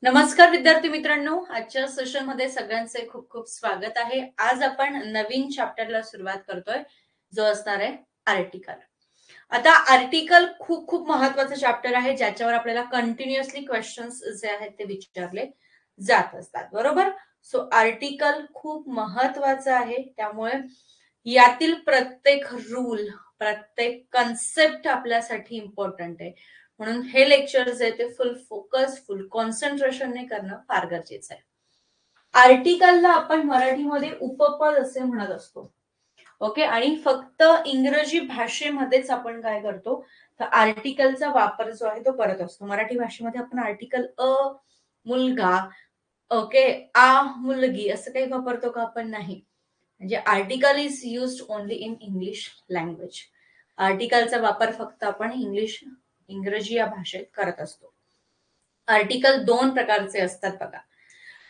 नमस्कार विद्यार्थी मित्रांनो, आजच्या सेशन मध्ये सगळ्यांचे खूप खूप स्वागत आहे। आज आपण नवीन चॅप्टरला सुरुवात करतोय जो असणार आहे आर्टिकल। आता आर्टिकल खूप खूप महत्त्वाचं चॅप्टर आहे ज्याच्यावर आपल्याला कंटिन्युअसली क्वेश्चन्स जे आहेत ते विचारले जात असतात, बरोबर। सो आर्टिकल खूप महत्त्वाचं आहे, त्यामुळे यातील प्रत्येक रूल, प्रत्येक कन्सेप्ट आपल्यासाठी इम्पॉर्टंट आहे। म्हणून हे लेक्चर जे ते फुल फोकस, फुल कॉन्सन्ट्रेशनने करणं फार गरजेचं आहे। आर्टिकलला आपण मराठीमध्ये उपपद असे म्हणत असतो, ओके। आणि फक्त इंग्रजी भाषेमध्येच आपण काय करतो, तर आर्टिकलचा वापर जो आहे तो करत असतो। मराठी भाषेमध्ये आपण आर्टिकल अ मुलगा, ओके, आ मुलगी असं काही वापरतो का? आपण नाही। म्हणजे article is used only in English language. आर्टिकलचा वापर फक्त आपण इंग्रजी या भाषेत करत असतो। आर्टिकल दोन प्रकारचे असतात बघा।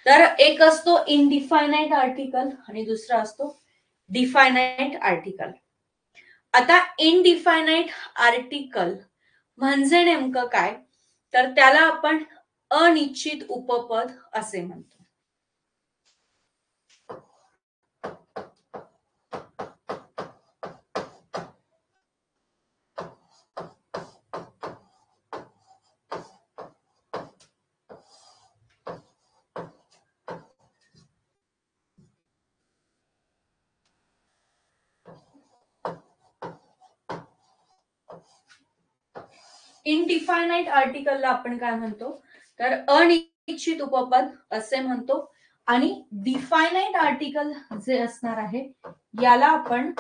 तर एक असतो इनडिफायनाइट आर्टिकल आणि दुसरा असतो डिफायनाइट आर्टिकल। आता इनडिफायनाइट आर्टिकल म्हणजे नेमकं काय, तर त्याला आपण अनिश्चित उपपद असे म्हणतो। इनडिफायनाइट आर्टिकलला आपण काय म्हणतो, तर अनिश्चित उपपद असे म्हणतो। आणि डिफायनाइट आर्टिकल जे असणार आहे याला आपण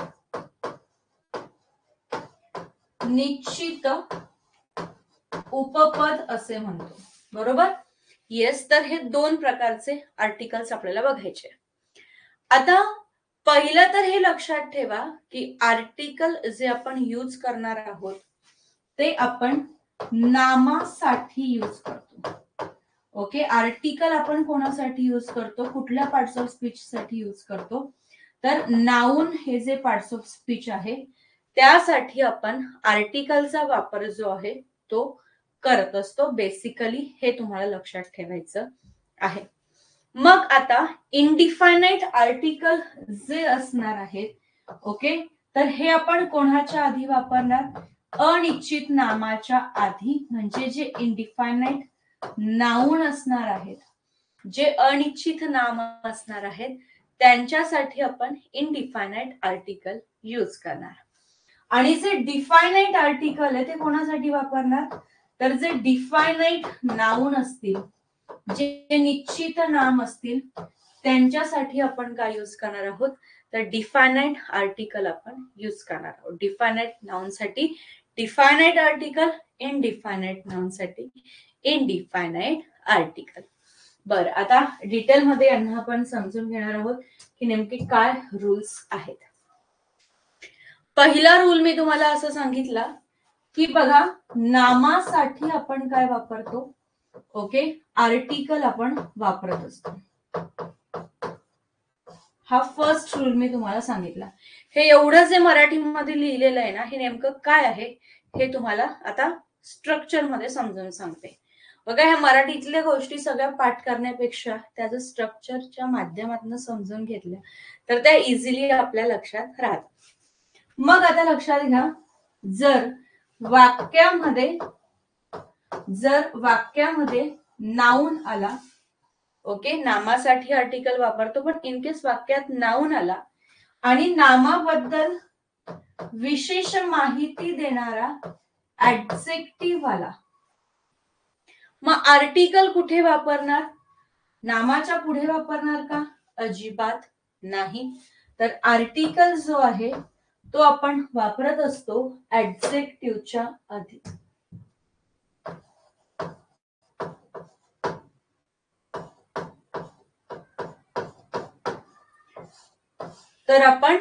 निश्चित उपपद असे म्हणतो, बरोबर। येस, तर हे दोन प्रकारचे आर्टिकल्स आपल्याला बघायचे। आता पहिलं तर हे लक्षात ठेवा की आर्टिकल जे आपण यूज करणार आहोत ते आपण नामासाठी यूज करतो, ओके। आर्टिकल आपण कोणासाठी यूज करतो, कुठल्या पार्ट्स ऑफ स्पीच साठी यूज करतो, तर नाउन हे जे पार्ट्स ऑफ स्पीच आहे त्यासाठी आपण आर्टिकलचा वापर जो आहे तो करत असतो। बेसिकली हे तुम्हाला लक्षात ठेवायचं आहे। मग आता इनडिफायनाइट आर्टिकल जे असणार आहेत, ओके, तर हे आपण कोणाच्या आधी वापरणार, अनिश्चित नामाच्या आधी। म्हणजे जे इनडिफायनाइट नाउन असणार आहेत, जे अनिश्चित नाम असणार आहेत त्यांच्यासाठी आपण इनडिफायनाइट आर्टिकल यूज करणार। आणि जे डिफायनाइट आर्टिकल आहे ते कोणासाठी वापरणार, तर जे डिफायनाइट नाउन असतील, जे निश्चित नाम असतील त्यांच्यासाठी आपण काय यूज करणार आहोत, तर डिफायनाइट आर्टिकल आपण यूज करणार आहोत। डिफायनाइट नाउन साठी डिफायनाइट आर्टिकल, इनडिफायनाइट नाउन साठी इनडिफायनाइट आर्टिकल। बरं, आता डिटेल मध्ये यांना आपण समजून घेणार आहोत की नेमके काय रूल्स आहेत। पहिला रूल मी तुम्हाला असं सांगितला की बघा, नामासाठी आपण काय वापरतो, ओके, आर्टिकल आपण वापरत असतो। हा फर्स्ट रूल मी तुम्हाला सांगितला। हे एवढं जे मराठीमध्ये लिहिलेलं आहे ना, हे नेमकं काय आहे हे तुम्हाला आता स्ट्रक्चर मध्ये समजून सांगते। बघा, ह्या मराठीतल्या गोष्टी सगळ्या पाठ करण्यापेक्षा त्याचं स्ट्रक्चरच्या माध्यमातून समजून घेतल्या तर त्या इझिली आपल्या लक्षात राहतात। मग आता लक्षात घ्या, जर वाक्यामध्ये नाउन आला, ओके, नामासाठी आर्टिकल वापरतो, पण इन केस वाक्यात नाउन आला आणि नामाबद्दल विशेष माहिती देणारा ऍडजेक्टिव्ह आला, मग आर्टिकल कुठे वापरणार, नामाच्या पुढे वापरणार का? अजिबात नाही। तर आर्टिकल जो आहे तो आपण वापरत असतो ऍडजेक्टिव्हच्या आधी। तर आपण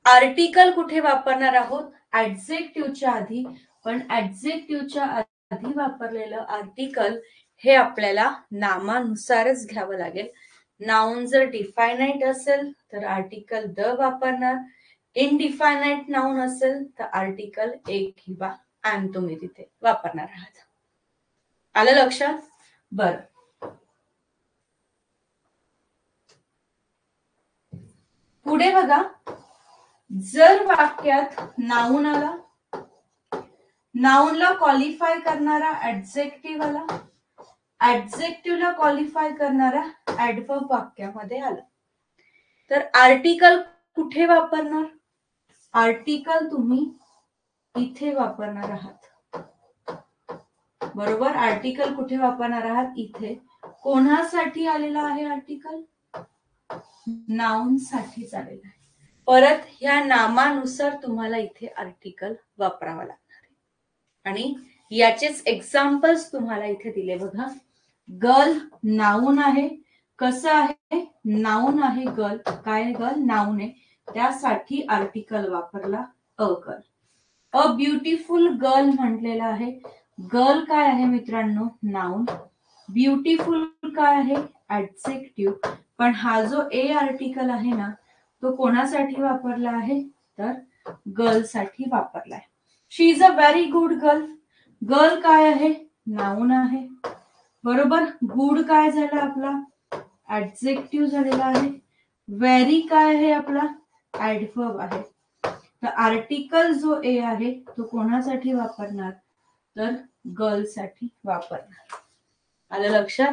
आर्टिकल कुठे वापरणार आहोत, ऍडजेक्टिव्हच्या आधी। पण ऍडजेक्टिव्हच्या आधी वापरलेलं आर्टिकल हे आपल्याला नामानुसारच घ्यावं लागेल। नाउन जर डिफायनाइट असेल तर आर्टिकल द वापरणार, इनडिफायनाइट नाउन असेल तर आर्टिकल ए किंवा एम तुम्ही तिथे वापरणार आहात। आलं लक्षात? बरं, पुढे बघा, जर वाक्यात नाउन आला, नाउनला क्वालिफाय करणारा ऍडजेक्टिव्ह आला, ऍडजेक्टिव्हला क्वालिफाय करणारा ऍडव्हर्ब वाक्यामध्ये आला, तर आर्टिकल कुठे वापरणार? आर्टिकल तुम्ही इथे वापरणार आहात, बरोबर. आर्टिकल कुठे वापरणार आहात? इथे. कोणासाठी आलेला आहे आर्टिकल? नाउन साठीच आलेला आहे. परत ह्या नामानुसार तुम्हाला इथे आर्टिकल वापरावा लागणार आहे. आणि याचेच एक्झाम्पल्स तुम्हाला इथे दिले बघा. गर्ल नाउन आहे. कसं आहे? नाउन आहे गर्ल. काय गर्ल? नाउन आहे. त्यासाठी आर्टिकल वापरला a girl. A beautiful girl म्हटलेला आहे. गर्ल काय आहे मित्रांनो? नाउन. ब्युटिफुल काय आहे? ऍडजेक्टिव्ह. पण हा जो ए आर्टिकल आहे ना, तो कोणासाठी वापरला आहे? तर गर्ल साठी वापरला आहे. She is a very good girl. Girl काय आहे? नाउन आहे, बरोबर. गुड काय झाला आपला? ऍडजेक्टिव्ह झालेला आहे. व्हेरी काय आहे आपला? ऍडव्हर्ब आहे. तर आर्टिकल जो ए आहे तो कोणासाठी वापरणार? तर गर्ल साठी वापरणार. आलं लक्षात?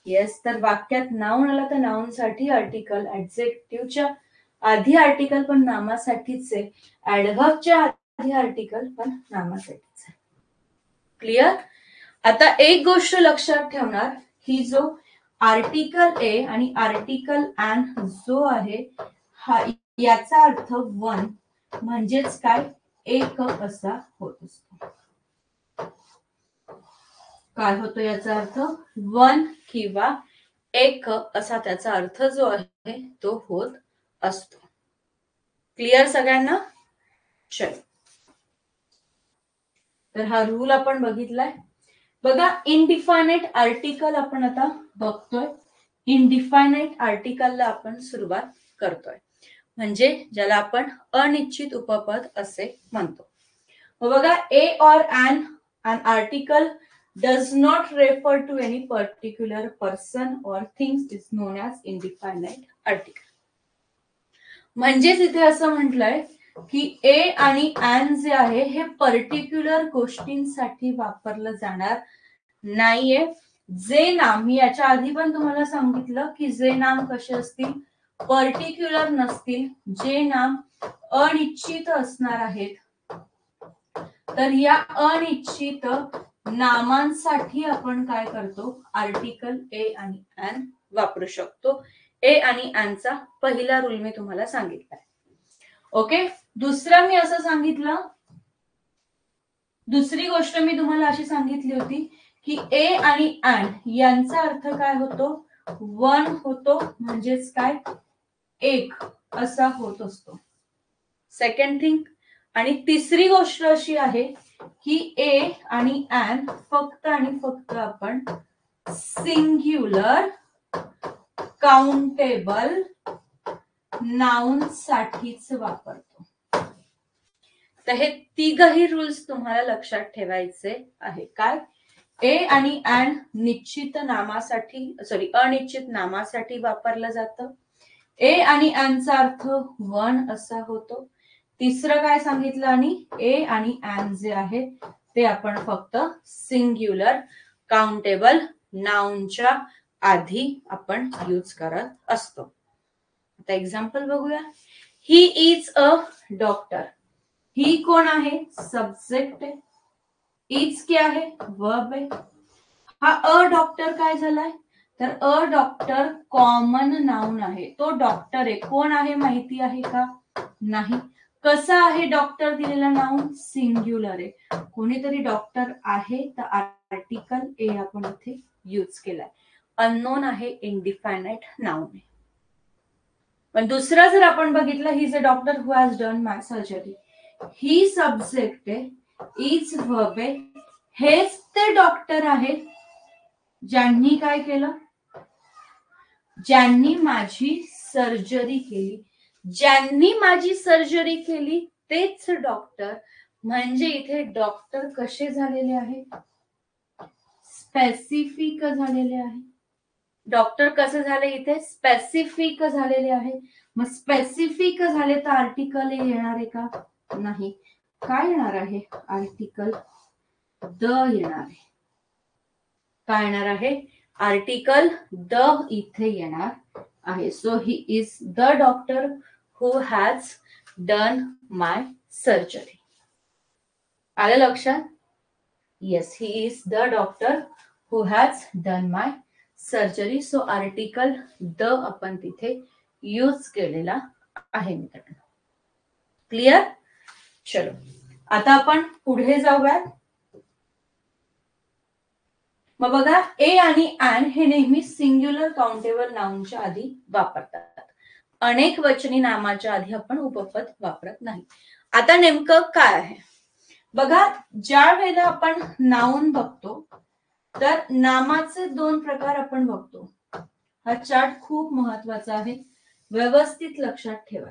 येस. तर वाक्यात नाउन आला तर नाउन साठी आर्टिकल, ऍडजेक्टिव्हच्या आधी आर्टिकल पण नामासाठीच आहे, ऍडव्हर्बच्या आधी आर्टिकल पण नामासाठीच आहे. क्लिअर? आता एक गोष्ट लक्षात ठेवणार, ही जो आर्टिकल ए आणि आर्टिकल अँड जो आहे हा, याचा अर्थ वन म्हणजेच काय? एक असा होत असतो. काय होतो याचा अर्थ? वन किंवा एक असा त्याचा अर्थ जो आहे तो होत असतो. क्लिअर सगळ्यांना? चल, तर हा रूल आपण बघितलाय. बघा, इनडिफायनाइट आर्टिकल आपण आता बघतोय. इनडिफायनाइट आर्टिकलला आपण सुरुवात करतोय, म्हणजे ज्याला आपण अनिश्चित उपपद असे म्हणतो. बघा, ए और an article does not refer to any particular person or things is known as indefinite article. म्हणजेच इथे असं म्हटलंय की ए आणि an जे आहे हे पर्टिक्युलर गोष्टींसाठी वापरलं जाणार नाहीये. जे नाम, मी याच्या आधी पण तुम्हाला सांगितलं की जे नाम कसे असतील? पर्टिक्युलर नसतील. जे नाम अनिश्चित असणार आहेत, तर या अनिश्चित नामांसाठी आपण काय करतो? आर्टिकल ए आणि an वापरू शकतो. ए आणि an चा पहिला रूल मी तुम्हाला सांगितलाय. ओके. दुसरा मी असं सांगितलं, दुसरी गोष्ट मी तुम्हाला अशी सांगितली होती की ए आणि an यांचा अर्थ काय होतो? वन होतो, म्हणजेच काय? एक असा होत असतो. Second thing. आणि तिसरी गोष्ट अशी आहे की ए आणि an फक्त आणि फक्त आपण सिंग्युलर काउंटेबल नाउन साठीच वापरतो. तर हे तिघही रूल्स तुम्हाला लक्षात ठेवायचे आहे. काय? ए आणि an निश्चित नामासाठी, अनिश्चित नामासाठी वापरलं जातं. ए आणि an चा अर्थ वन असा होतो. तिसरं काय सांगितलं? आणि ए आणि an जे आहे ते आपण फक्त सिंग्युलर काउंटेबल नाउनच्या आधी आपण यूज करत असतो. आता एक्झाम्पल बघूया. He is a doctor. ही कोण आहे? सब्जेक्ट आहे. इज क्या आहे? वर्ब आहे. हा अ डॉक्टर काय झालाय? तर अ डॉक्टर कॉमन नाउन आहे. तो डॉक्टर आहे. कोण आहे माहिती आहे का? नाही. कसा आहे डॉक्टर दिलेला नाउन? सिंग्युलर आहे. कोणीतरी डॉक्टर आहे, तर आर्टिकल ए आपण इथे यूज केलाय. अननोन आहे, इनडिफायनाइट नाउन आहे. पण दुसरा जर आपण बघितलं, he is a doctor who has done my surgery. He subject आहे, इज वर्ब आहे. हेच ते डॉक्टर आहे ज्यांनी काय केलं? ज्यांनी माझी सर्जरी केली. ज्यांनी माझी सर्जरी केली तेच डॉक्टर. म्हणजे इथे डॉक्टर कसे झालेले आहे? स्पेसिफिक झालेले आहे. डॉक्टर कसं झाले इथे स्पेसिफिक झालेले आहे. मग स्पेसिफिक झाले तर आर्टिकल येणार आहे का? नाही. काय येणार आहे? आर्टिकल द येणार आहे. काय येणार आहे? आर्टिकल द इथे येणार आहे. So he is the doctor who has done my surgery. आलं लक्षात? Yes, he is the doctor who has done my surgery. So article the आपण तिथे यूज केलेला आहे मित्रांनो. क्लिअर? चलो आता आपण पुढे जाऊयात. मग बघा, ए आणि ॲन हे नेहमी सिंग्युलर काउंटेबल नाउनच्या आधी वापरतात. अनेक वचनी नामाच्या आधी आपण उपपद वापरत नाही. आता नेमकं काय आहे बघा, ज्या वेळेला आपण नाउन बघतो तर नामाचे दोन प्रकार आपण बघतो. हा चार्ट खूप महत्वाचा आहे, व्यवस्थित लक्षात ठेवा.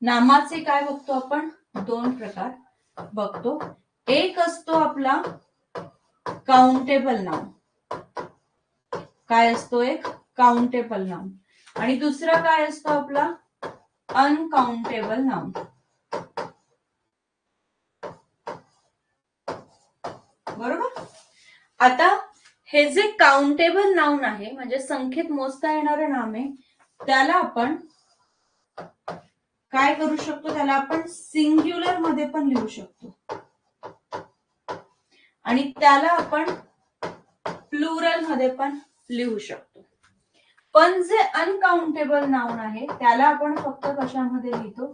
नामाचे काय बघतो आपण? दोन प्रकार बघतो. एक असतो आपला काउंटेबल नाउन. काय असतो? एक काउंटेबल नाउन. आणि दुसरा काय असतो आपला? Uncountable noun. बरोबर. आता हे जे काउंटेबल नाउन आहे म्हणजे संख्येत मोजता येणारं नाम आहे, त्याला आपण काय करू शकतो? त्याला आपण सिंग्युलर मध्ये पण लिहू शकतो आणि त्याला आपण प्लुरल मध्ये पण लिहू शकतो. पण जे अनकाउंटेबल नाउन आहे त्याला आपण फक्त कशामध्ये लिहितो?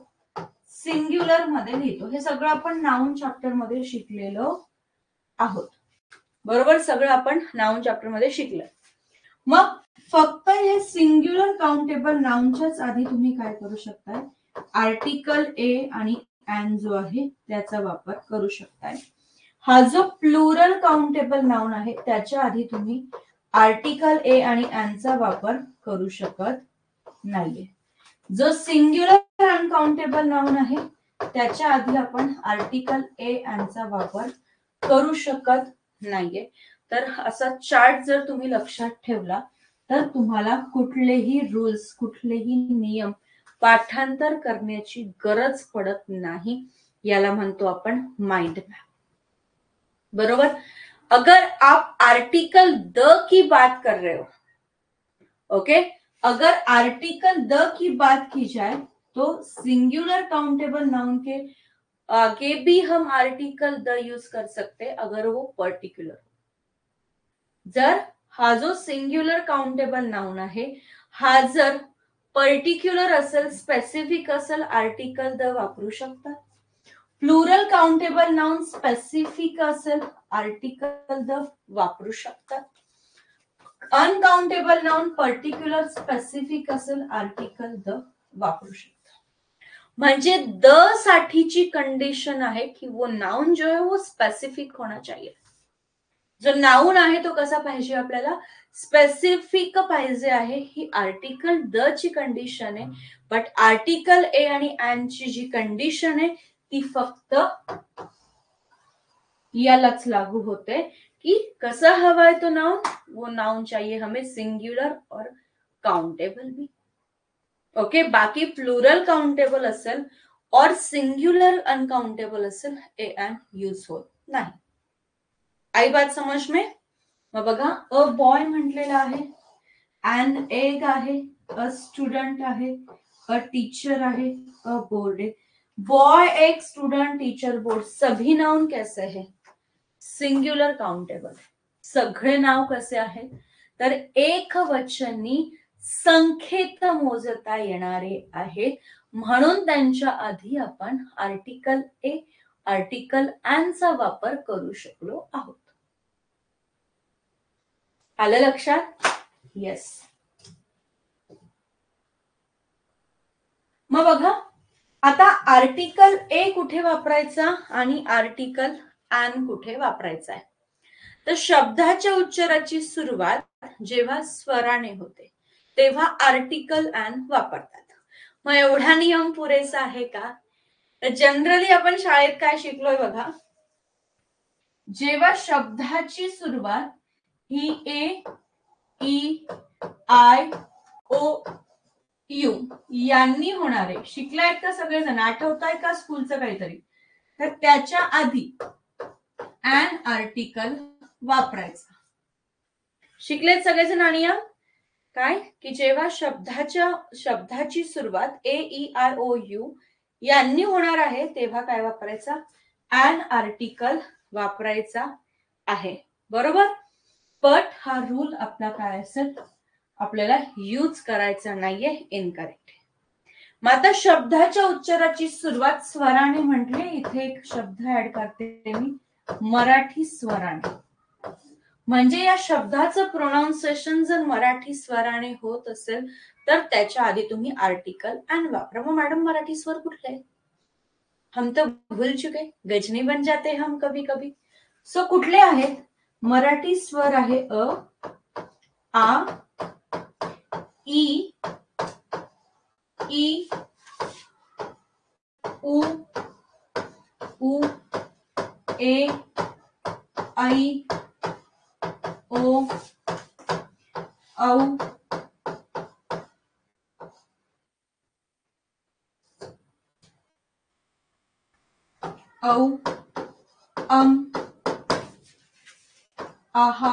सिंग्युलर मध्ये लिहितो. हे सगळं आपण नाउन चॅप्टर मध्ये शिकलेलो आहोत. बरोबर, सगळं आपण नाउन चॅप्टर मध्ये शिकलं. मग फक्त हे सिंग्युलर काउंटेबल नाउनच्याच आधी तुम्ही काय करू शकताय? आर्टिकल ए आणि ॲन जो आहे त्याचा वापर करू शकताय. हा जो प्लुरल काउंटेबल नाउन आहे त्याच्या आधी तुम्ही आर्टिकल ए आणि ॲनचा वापर करू शकत नाहीये. जो सिंग्युलर अनकाउंटेबल नाउन आहे त्याच्या आधी आपण आर्टिकल ए ॲनचा वापर करू शकत नाहीये. तर असा चार्ट जर तुम्ही लक्षात ठेवला तर तुम्हाला कुठलेही रूल्स, कुठलेही नियम पाठांतर करण्याची गरज पडत नाही. याला म्हणतो आपण माइंड मॅप. बरोबर. अगर आप आर्टिकल द की बात कर रहे हो, ओके, अगर आर्टिकल द की बात की जाए तो सिंगुलर काउंटेबल नाउन के आगे भी हम आर्टिकल द यूज कर सकते अगर वो पर्टिक्युलर. जर हा जो सिंग्युलर काउंटेबल नाउन आहे हा जर पर्टिक्युलर असेल, स्पेसिफिक असेल, आर्टिकल द वापरू शकतात. प्लुरल काउंटेबल नाउन स्पेसिफिक असेल, आर्टिकल द वापरू शकतात. अनकाउंटेबल नाउन पर्टिक्युलर स्पेसिफिक असेल, आर्टिकल द वापरू शकतात. म्हणजे द साठीची कंडिशन आहे की वो नाउन जो है वो स्पेसिफिक होना चाहिए. जो नाउन आहे तो कसा पाहिजे? आपल्याला स्पेसिफिक पाहिजे आहे. ही आर्टिकल द ची कंडिशन आहे. बट आर्टिकल ए आणि ॲन ची जी कंडिशन आहे ती फक्त यालाच लागू होते कि कसा हवा है तो नाउन, वो नाउन चाहिए हमें सिंग्युलर और काउंटेबल भी. ओके, बाकी प्लुरल काउंटेबल असेल और सिंग्युलर अनकाउंटेबल असेल ए ॲन यूज होत नाही. आई बात समझ में? मग बघा, अ बॉय म्हटलेला आहे, ॲन एग आहे, अ स्टुडंट आहे, अ टीचर आहे, अ बोर्ड आहे. Boy, egg, student, teacher, board सभी नाउन कैसे है? Singular countable. सगळे नाव कसे आहेत? तर एक वचनी संख्येत मोजता येणारे आहेत. म्हणून त्यांच्या आधी आपण आर्टिकल ए, आर्टिकल ॲनचा वापर करू शकलो आहोत. आलं लक्षात? येस. मग बघा, आता आर्टिकल ए कुठे वापरायचा आणि आर्टिकल ॲन कुठे वापरायचा आहे? तर शब्दाच्या उच्चाराची सुरुवात जेव्हा स्वराने होते तेव्हा आर्टिकल ॲन वापरतात. मग एवढा नियम पुरेसा आहे का? तर जनरली आपण शाळेत काय शिकलोय बघा, जेव्हा शब्दाची सुरुवात ही ए आय ओ यू यांनी होणारे, शिकलायत का सगळेजण, आठवताय का स्कूलचं काहीतरी, तर त्याच्या आधी an आर्टिकल वापरायचा. शिकलेत सगळेजण. आणि काय की जेव्हा शब्दाची सुरुवात ए ई आय ओ यू यांनी होणार आहे तेव्हा काय वापरायचा, an आर्टिकल वापरायचा आहे. बरोबर. बट हा रूल आपला काय असेल, आपल्याला यूज करायचा नाहीये, इनकरेक्ट. मग आता शब्दाच्या उच्चाराची सुरुवात स्वराने म्हटले, इथे एक शब्द ऍड करते मी, मराठी स्वराने. म्हणजे या शब्दाचं प्रोनाउन्सिएशन जर मराठी स्वराने होत असेल तर त्याच्या आधी तुम्ही आर्टिकल अँड वापरा. मग मॅडम मराठी स्वर कुठले, हम तो भूल चुके, गजनी बन जाते हम कभी कभी. सो कुठले आहेत मराठी स्वर, आहे अ, आ, ई, ई, उ, उ, ए, ऐ, ओ, औ, औ, आहा,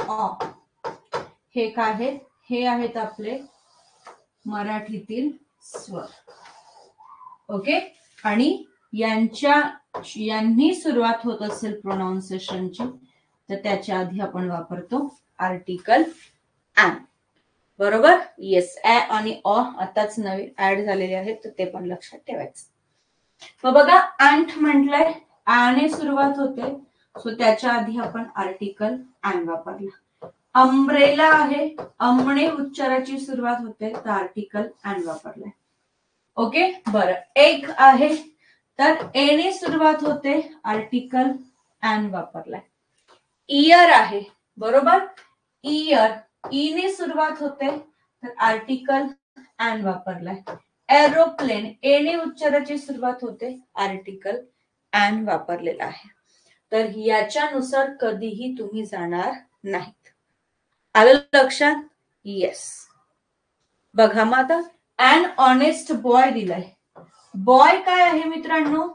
ऑ. हे काय आहेत, हे आहेत आपले मराठीतील स्वर. ओके. आणि यांनी सुरुवात होत असेल प्रोनाउन्सिएशनची तर त्याच्या आधी आपण वापरतो आर्टिकल अँड. बरोबर. येस. ऍ आणि ऑ आताच नवीन ऍड झालेले आहेत तर ते पण लक्षात ठेवायचं. मग बघा अंट म्हटलंय, आने सुरुवात होते, सो त्याच्या आधी आपण आर्टिकल अँड वापरला. अम्ब्रेला आहे, अमणे उच्चाराची सुरुवात होते तर आर्टिकल अँड वापरलाय. ओके. बरं. एक आहे तर एने सुरुवात होते, आर्टिकल अँड वापरलाय. इयर आहे, बरोबर. इयर, ईने सुरुवात होते तर आर्टिकल अँड वापरलाय. एरोप्लेन, एने उच्चाराची सुरुवात होते, आर्टिकल अँड वापरलेला आहे. तर याच्यानुसार कधीही तुम्ही जाणार नाहीत. आलं लक्षात. येस. बघा मग आता अन ऑनेस्ट बॉय दिलाय. बॉय काय आहे मित्रांनो,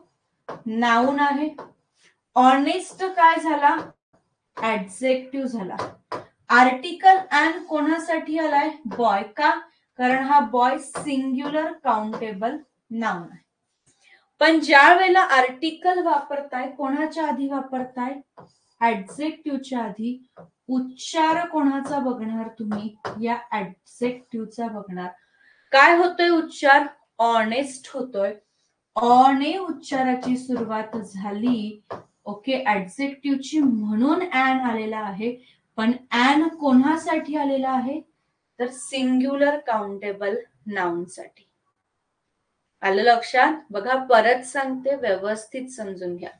नाऊन आहे. ऑनेस्ट काय झाला, ऍडजेक्टिव्ह झाला. आर्टिकल अँड कोणासाठी आलाय, बॉय. का, कारण हा बॉय सिंग्युलर काउंटेबल नाउन आहे. पण ज्या वेळेला आर्टिकल वापरताय कोणाच्या आधी वापरताय, ऍडजेक्टिव्हच्या आधी. उच्चार कोणाचा बघणार तुम्ही, या ऍडजेक्टिव्हचा बघणार. काय होतोय उच्चार, ऑनेस्ट होतोय. ऑने उच्चाराची सुरुवात झाली, ओके, ऍडजेक्टिव्हची, म्हणून ऍन आलेला आहे. पण ऍन कोणासाठी आलेला आहे, तर सिंग्युलर काउंटेबल नाउन साठी. आलं लक्षात. बघा परत सांगते, व्यवस्थित समजून घ्या.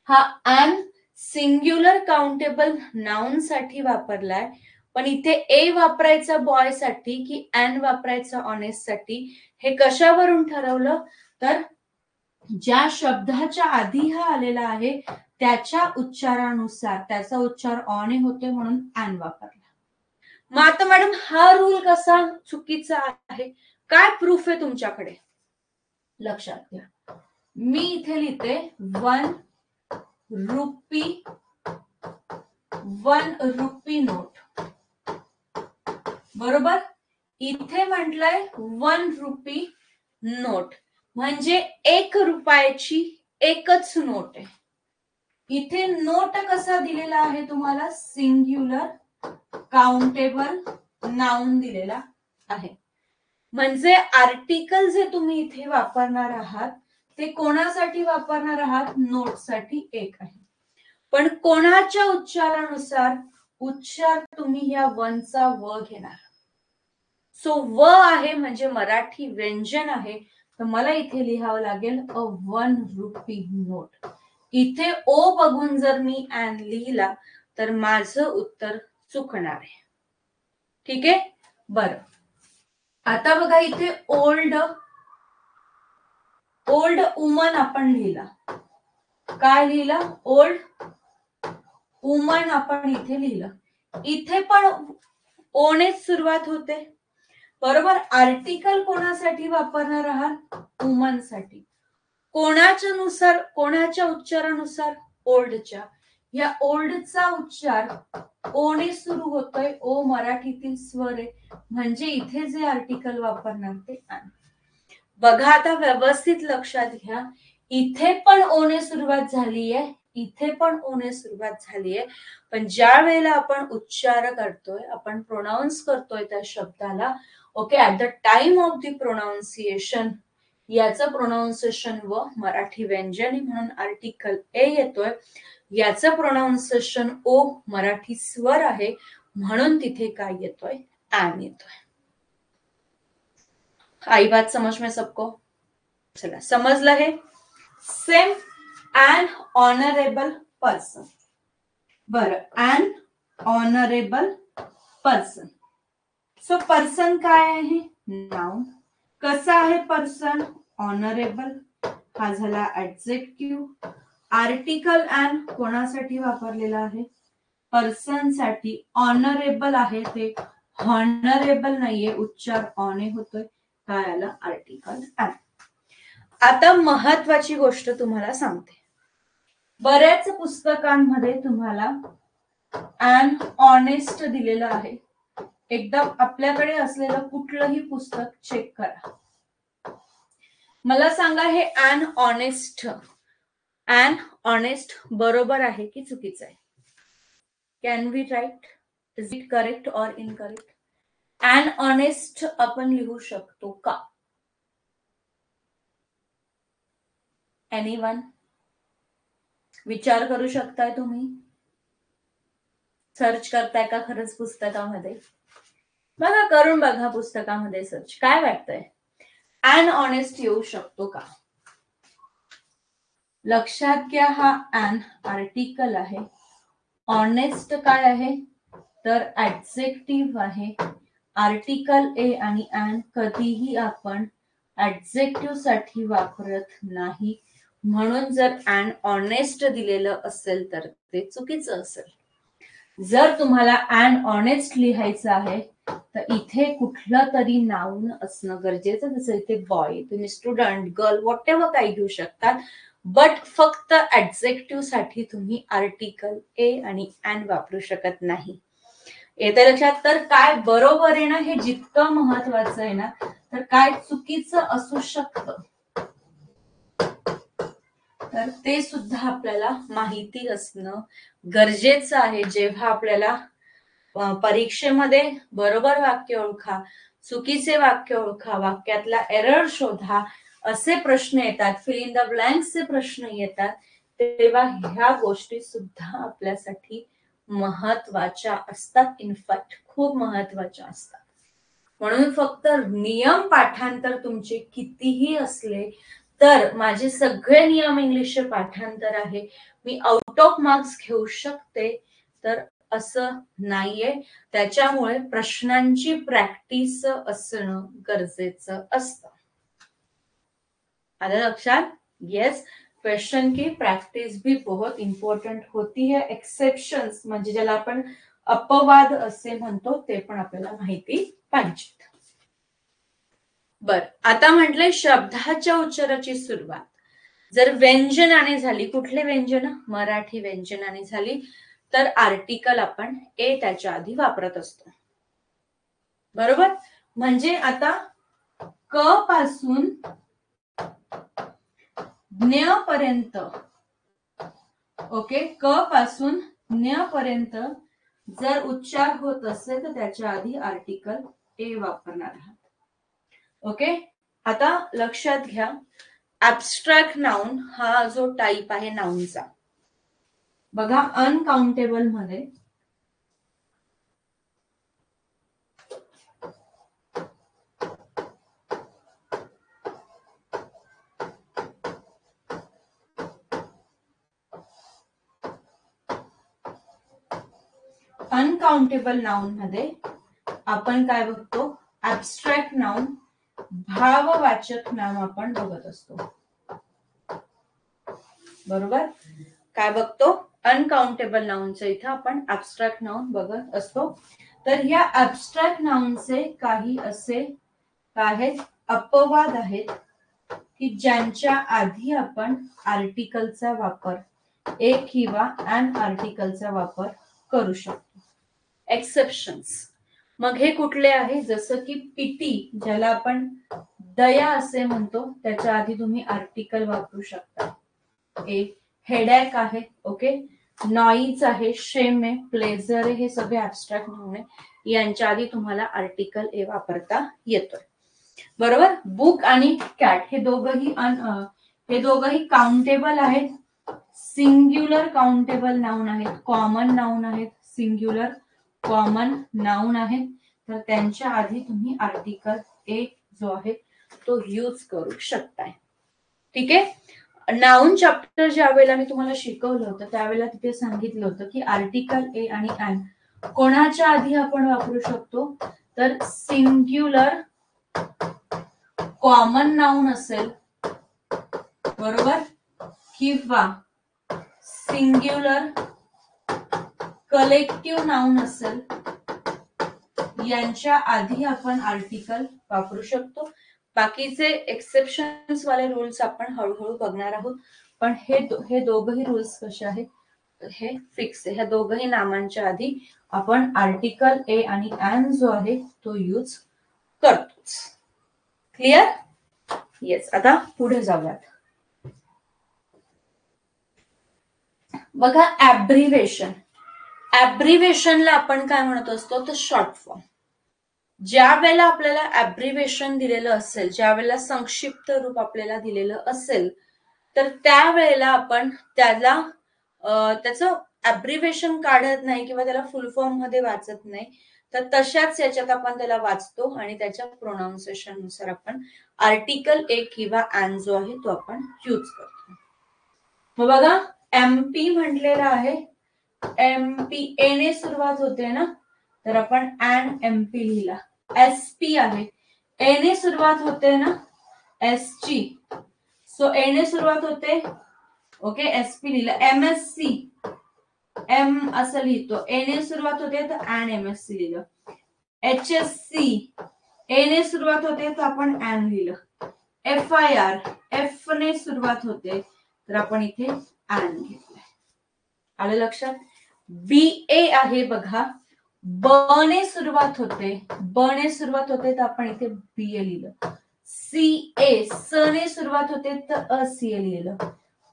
हा ऍन सिंग्युलर काउंटेबल नाउन साठी वापरलाय, पण इथे ए वापरायचा बॉय साठी की ऍन वापरायचा ऑनेस्ट साठी, हे कशावरून ठरवलं, तर ज्या शब्दाच्या आधी हा आलेला आहे त्याच्या उच्चारानुसार, त्याचा उच्चार ऑने होते म्हणून ऍन वापरला. मग आता मॅडम हा रूल कसा चुकीचा आहे, काय प्रूफ आहे तुमच्याकडे, लक्षात घ्या. मी इथे लिहिते 1 रुपी नोट. बरोबर. इथे म्हटलंय 1 रुपी नोट, म्हणजे 1 रुपयाची एकच नोट आहे. इथे नोट कसा दिलेला आहे तुम्हाला, सिंग्युलर काउंटेबल नाउन दिलेला आहे. म्हणजे आर्टिकल जे तुम्ही इथे वापरणार आहात ते कोणासाठी वापरणार आहात, नोटसाठी एक आहे. पण कोणाच्या उच्चारानुसार, उच्चार तुम्ही या वनचा व घेणार. सो व आहे म्हणजे मराठी व्यंजन आहे, तर मला इथे लिहावं लागेल अ 1 रुपी नोट. इथे ओ बघून जर मी ऍन लिहिला तर माझं उत्तर चुकणार आहे. ठीक आहे. बरं. आता बघा इथे ओल्ड वुमन आपण लिहिला. काय लिहिला, ओल्ड वुमन आपण इथे लिहिलं, इथे पण ओनेच सुरुवात होते. बरोबर. आर्टिकल कोणासाठी वापरणार आहात? वुमन साठी. कोणाच्या नुसार, कोणाच्या उच्चारानुसार? ओल्डच्या. या ओल्डचा उच्चार ओने सुरू होतोय. ओ मराठीतील स्वर आहे, म्हणजे इथे जे आर्टिकल वापरणार ते आण. बघा आता व्यवस्थित लक्षात घ्या, इथे पण ओने सुरुवात झाली आहे, इथे पण ओने सुरुवात झाली आहे, पण ज्या वेळेला आपण उच्चार करतोय, आपण प्रोनाऊन्स करतोय त्या शब्दाला, okay, at the time of the pronunciation याचं प्रोनाउन्सिएशन व मराठी व्यंजनी म्हणून आर्टिकल ए येतोय, याचं प्रोनाउन्सिएशन ओ मराठी स्वर आहे, म्हणून तिथे काय येतोय? ॲन येतोय. आई बात समझ में सबको? चला, समजलं हे? Same an honourable person. बरं, an honourable person. So person काय आहे? नाउन. कसा आहे पर्सन? ऑनरेबल. हा झाला ऍडजेक्टिव्ह. आर्टिकल एन कोणासाठी वापरलेला आहे? पर्सन साठी. ऑनरेबल आहे ते, हॉनरेबल नाहीये, उच्चार ऑने होतोय. काय आला? Article an. आता महत्वाची गोष्ट तुम्हाला सांगते, बऱ्याच पुस्तकांमध्ये तुम्हाला ॲन ऑनेस्ट दिलेलं आहे. एकदा आपल्याकडे असलेलं कुठलंही पुस्तक चेक करा, मला सांगा हे ॲन ऑनेस्ट, ॲन ऑनेस्ट बरोबर आहे की चुकीचं आहे? Can we write? Is it correct or incorrect? An honest आपण लिहू शकतो का? एनीवन? विचार करू शकताय तुम्ही? सर्च करताय का खरंच पुस्तकामध्ये? बघा, करून बघा पुस्तकामध्ये सर्च. काय वाटतंय, ॲन ऑनेस्ट येऊ शकतो का? लक्षात घ्या, हा ॲन आर्टिकल आहे, ऑनेस्ट काय आहे? तर ऍडजेक्टिव्ह आहे. आर्टिकल ए आणि ॲन कधीही आपण ऍडजेक्टिव्ह साठी वापरत नाही, म्हणून जर ॲन ऑनेस्ट दिलेलं असेल तर ते चुकीचं असेल. जर तुम्हाला ॲन ऑनेस्ट लिहायचं आहे तर इथे कुठलं तरी नाउन असणं गरजेचं. जसं इथे बॉय, तुम्ही स्टुडंट, गर्ल, व्हॉट एव्हर काही घेऊ शकतात, बट फक्त ऍडजेक्टिव्ह साठी तुम्ही आर्टिकल ए आणि ॲन वापरू शकत नाही. येते लक्षात? तर काय बरोबर आहे ना, हे जितकं महत्वाचं आहे ना, तर काय चुकीचं असू शकतं तर ते सुद्धा आपल्याला माहिती असणं गरजेचं आहे. जेव्हा आपल्याला परीक्षेमध्ये बरोबर वाक्य ओळखा, चुकीचे वाक्य ओळखा, वाक्यातला एरर शोधा असे प्रश्न येतात, फिल इन द ब्लँक्सचे प्रश्न येतात, तेव्हा ह्या गोष्टी सुद्धा आपल्यासाठी महत्वाच्या असतात. इनफॅक्ट खूप महत्वाच्या असतात. म्हणून फक्त नियम पाठांतर तुमचे कितीही असले तर माझे सगळे नियम इंग्लिशचे पाठांतर आहे, मी आउट ऑफ मार्क्स घेऊ शकते, तर असं नाहीये. त्याच्यामुळे प्रश्नांची प्रॅक्टिस असणं गरजेचं असतं. आलं लक्षात? येस, क्वेश्चन की प्रॅक्टिस भी बहुत इंपॉर्टंट होती है. एक्सेप्शन्स म्हणजे ज्याला आपण अपवाद असे म्हणतो ते पण आपल्याला माहिती पाहिजे. बर, आता म्हटलंय शब्दाच्या उच्चाराची सुरुवात जर व्यंजनाने झाली, कुठले व्यंजन? मराठी व्यंजनाने झाली, तर आर्टिकल आपण ए त्याच्या आधी वापरत असतो. बरोबर? म्हणजे आता क पासून ज्ञ पर्यंत, ओके, क पासून ज्ञ पर्यंत जर उच्चार होत असेल तर त्याच्या आधी आर्टिकल ए वापरणार आहात. ओके, आता लक्षात घ्या, ऍब्स्ट्रॅक्ट नाउन हा जो टाईप आहे नाउनचा, बघा अनकाउंटेबल मध्ये अनकाउंटेबल नाउन मध्ये आपण काय बघतो? ऍब्स्ट्रॅक्ट नाउन, भाववाचक नाम आपण बघत असतो. बरोबर? काय बघतो? अनकाउंटेबल नाउनचं इथं आपण ऍब्स्ट्रॅक्ट नाउन बघत असतो. तर या ऍब्स्ट्रॅक्ट नाउनचे काही असे आहेत अपवाद आहेत की ज्यांच्या आधी आपण आर्टिकलचा वापर ए किंवा अन आर्टिकलचा वापर करू शकतो. एक्सेप्शन्स मग हे कुठले आहे? जसं की पिटी, ज्याला आपण दया असे म्हणतो, त्याच्या आधी तुम्ही आर्टिकल वापरू शकता ए. हेडॅक आहे, ओके, नॉईज आहे, शेम आहे, प्लेजर आहे, हे सगळे ऍब्स्ट्रॅक्ट नाउन आहे. यांच्या आधी तुम्हाला आर्टिकल ए वापरता येतोय. बरोबर. बुक आणि कॅट हे दोघंही काउंटेबल आहेत, सिंग्युलर काउंटेबल नाउन आहेत, कॉमन नाउन आहेत, सिंग्युलर कॉमन नाउन आहेत. तर त्यांच्या आधी तुम्ही आर्टिकल ए जो आहे तो यूज करू शकताय. ठीक आहे. नाउन चॅप्टर ज्या वेळेला मी तुम्हाला शिकवलं होतं त्यावेळेला तिथे सांगितलं होतं की आर्टिकल ए आणि अन कोणाच्या आधी आपण वापरू शकतो? तर सिंग्युलर कॉमन नाउन असेल, बरोबर, किंवा सिंग्युलर कलेक्टिव्ह नाउन असेल, यांच्या आधी आपण आर्टिकल वापरू शकतो. बाकीचे एक्सेप्शन्स वाले रूल्स आपण हळूहळू बघणार आहोत. पण हे दोघही रूल्स कसे आहेत? हे फिक्स आहे. ह्या दोघही नामांच्या आधी आपण आर्टिकल ए आणि अन जो आहे तो यूज करतोच. क्लिअर? येस. आता पुढे जाऊयात. बघा, ऍब्रिव्हेशन. ऍब्रिव्हेशनला आपण काय म्हणत असतो? तर शॉर्ट फॉर्म. ज्या वेळेला आपल्याला ऍब्रिव्हेशन दिलेलं असेल, ज्या वेळेला संक्षिप्त रूप आपल्याला दिलेलं असेल, तर त्यावेळेला आपण त्याचं ऍब्रिव्हेशन काढत नाही किंवा त्याला फुल फॉर्म मध्ये वाचत नाही. तर तशाच याच्यात आपण त्याला वाचतो आणि त्याच्या प्रोनाउन्सिएशन नुसार आपण आर्टिकल ए किंवा अन जो आहे तो आपण यूज करतो. मग बघा, एमपी म्हटलेला आहे, एमपी ए ने सुरुवात होते ना, तर आपण अन एमपी लिहिला. एसपी आहे, ए ने सुरुवात होते ना, एसची, सो ए ने सुरुवात होते, ओके, एसपी लिहिलं. एमएससी, एम असं लिहितो, ए ने सुरुवात होते तर अन एमएससी लिहिलं. एचएससी, ए ने सुरुवात होते तर आपण अन लिहिलं. एफआयआर, एफ ने सुरुवात होते तर आपण इथे अन घेतलंय. आलं लक्षात? बीए आहे बघा, ब ने सुरुवात होते, तर आपण इथे बीए लिहिलं. सीए, स ने सुरुवात होते तर असीए लिहिलं.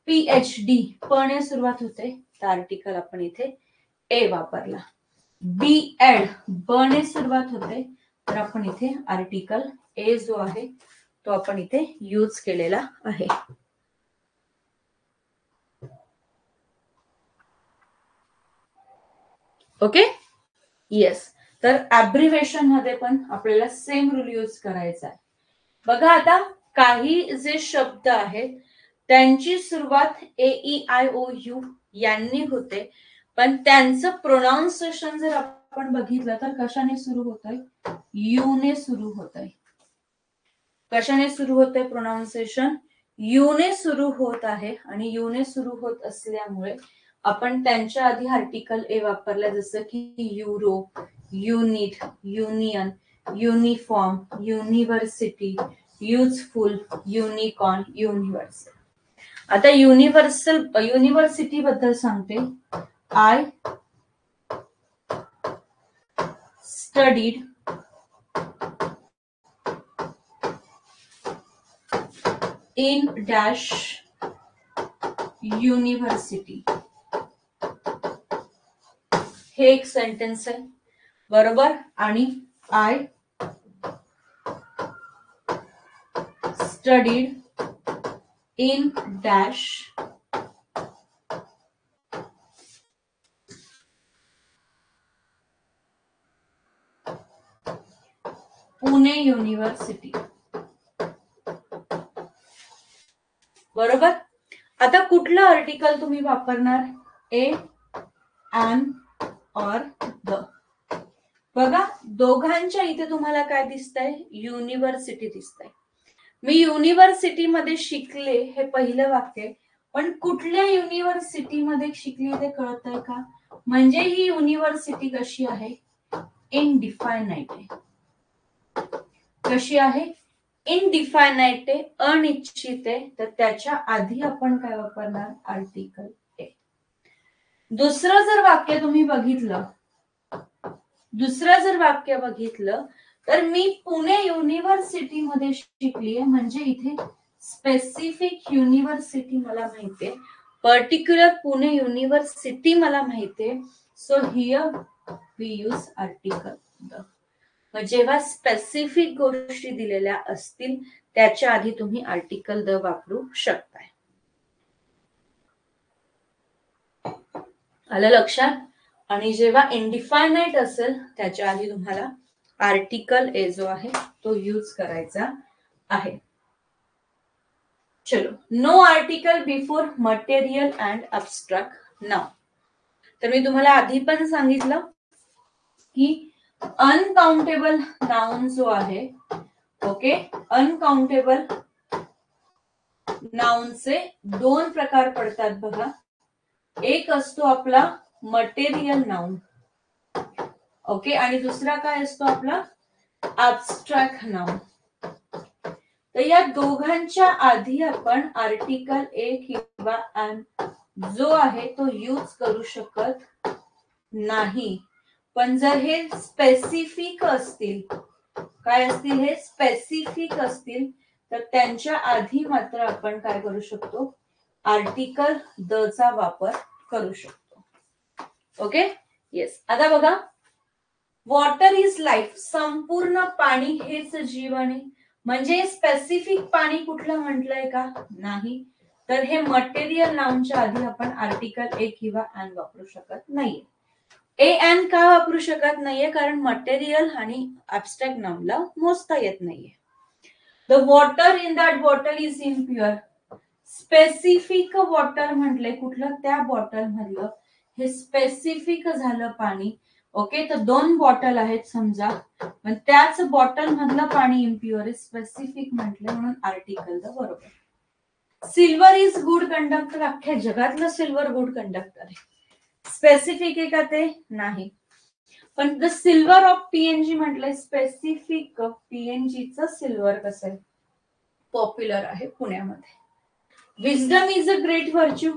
पीएचडी, प ने सुरुवात होते तर आर्टिकल आपण इथे ए वापरला. बीएड, ब ने सुरुवात होते तर आपण इथे आर्टिकल ए जो आहे तो आपण इथे यूज केलेला आहे. Okay, yes. तर ऍब्रिव्हेशन मध्ये पण आपल्याला सेम रूल यूज करायचा आहे. बघा, आता काही जे शब्द आहेत त्यांची सुरुवात AEIOU यांनी होते, पण त्यांचं प्रोनाउन्सिएशन जर आपण बघितलं तर कशाने सुरू होत आहे? यू ने सुरू होत आहे. कशाने सुरू होत आहे प्रोनाउन्सिएशन? यू ने सुरू होत आहे. आणि यू ने सुरू होत असल्यामुळे आपण त्यांच्या आधी आर्टिकल ए वापरला, जसं की Europe, unit, union, uniform, university, useful, unicorn, universal. आता युनिव्हर्सिटी बद्दल सांगते. I studied in dash university. हे एक सेंटेन्स आहे, बरोबर. आणि I studied in dash Pune university. बरोबर. आता कुठलं आर्टिकल तुम्ही वापरणार? ए, अन और द. बघा, दोघांच्या इथे तुम्हाला काय दिसतंय? युनिव्हर्सिटी दिसतंय. मी युनिव्हर्सिटी मध्ये शिकले हे पहिलं वाक्य, पण कुठल्या युनिव्हर्सिटीमध्ये शिकली ते कळतंय का? म्हणजे ही युनिव्हर्सिटी कशी आहे? इनडिफायनाइट आहे. कशी आहे? इनडिफायनाइट आहे, अनिश्चित आहे. तर त्याच्या आधी आपण काय वापरणार? Article a. दुसरं जर वाक्य तुम्ही बघितलं, तर मी पुणे युनिव्हर्सिटीमध्ये शिकलीये, म्हणजे इथे स्पेसिफिक युनिव्हर्सिटी मला माहितीये, पर्टिक्युलर पुणे युनिव्हर्सिटी मला माहितीये. So here we use article the. जेव्हा स्पेसिफिक गोष्टी दिलेल्या असतील त्याच्या आधी तुम्ही आर्टिकल द वापरू शकताय. आलं लक्षात? आणि जेव्हा इनडिफायनाइट असेल त्याच्या आधी तुम्हाला आर्टिकल ए जो आहे तो यूज करायचा आहे. चलो, no article before material and abstract noun. तर मी तुम्हाला आधी पण सांगितलं की अनकाउंटेबल नाउन जो आहे, ओके, अनकाउंटेबल नाउनचे दोन प्रकार पडतात बघा. एक असतो आपला मटेरियल नाउन, ओके, आणि दुसरा काय असतो आपला ॲब्स्ट्रॅक्ट नाउन. तर या दोघांच्या आधी आपण आर्टिकल ए किंवा एन जो आहे तो यूज करू शकत नाही. पण जर हे स्पेसिफिक असतील, काय असतील? हे स्पेसिफिक असतील, तर त्यांच्या आधी मात्र आपण काय करू शकतो? आर्टिकल द चा वापर करू शकतो. Okay, yes. आता बघा, वॉटर इज लाईफ, संपूर्ण पाणी हेच जीवन आहे. म्हणजे स्पेसिफिक पाणी कुठलं म्हटलंय का? नाही. तर हे मटेरियल नाउनच्या आधी आपण आर्टिकल ए किंवा एन वापरू शकत नाहीये. ए एन का वापरू शकत नाहीये? कारण मटेरियल आणि ॲब्स्ट्रॅक्ट नाउनला मोजता येत नाहीये. The water in that bottle is impure. Specific water म्हटले कुठलं? त्या बॉटल मधलं. हे स्पेसिफिक झालं पाणी. ओके, तर दोन बॉटल आहेत समजा, पण त्याच बॉटल मधलं पाणी इम्प्युअर आहे, स्पेसिफिक म्हटलं म्हणून आर्टिकल द बरोबर. सिल्वर इज गुड कंडक्टर, अख्ख्या जगातलं सिल्वर गुड कंडक्टर आहे. स्पेसिफिक आहे का ते? नाही. पण द सिल्वर ऑफ पीएनजी म्हटलंय, स्पेसिफिक पीएनजीचं सिल्वर कसं आहे? पॉप्युलर आहे पुण्यामध्ये. Wisdom is a great virtue,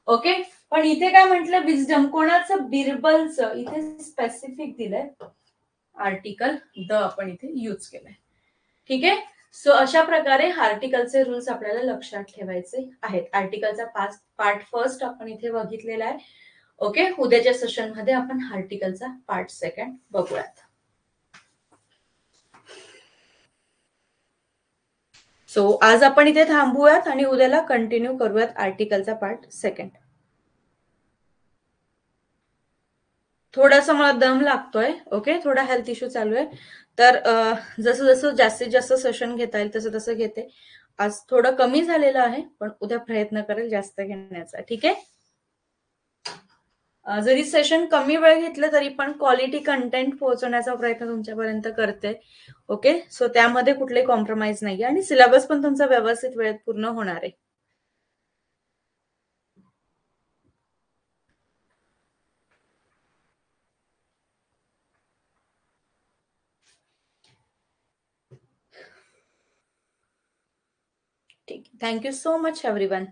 okay, पण इथे काय म्हटलं? विजडम कोणाचं? बिरबलचं. इथे स्पेसिफिक दिलंय, आर्टिकल द आपण इथे यूज केलंय. ठीक आहे. सो अशा प्रकारे आर्टिकलचे रूल्स आपल्याला लक्षात ठेवायचे आहेत. आर्टिकलचा पार्ट फर्स्ट आपण इथे बघितलेला आहे. ओके, उद्याच्या सेशन मध्ये आपण आर्टिकलचा पार्ट सेकंड बघूयात. सो आज आपण इथे थांबूयात आणि उद्याला कंटिन्यू करूयात आर्टिकलचा पार्ट सेकंड. थोडासा मला दम लागतोय, ओके, थोडा हेल्थ इश्यू चालू आहे. तर जसं जसं जास्तीत जास्त सेशन घेता येईल तसं तसं घेते. आज थोडं कमी झालेलं आहे, पण उद्या प्रयत्न करेल जास्त घेण्याचा. ठीक आहे. जरी सेशन कमी वेळ घेतलं तरी पण क्वालिटी कंटेंट पोहोचवण्याचा प्रयत्न तुमच्यापर्यंत करते. ओके, सो त्यामध्ये कुठले कॉम्प्रोमाइज नाहीये आणि सिलेबस पण तुमचा व्यवस्थित वेळेत पूर्ण होणार आहे. ठीक, थँक्यू सो मच एव्हरीवन.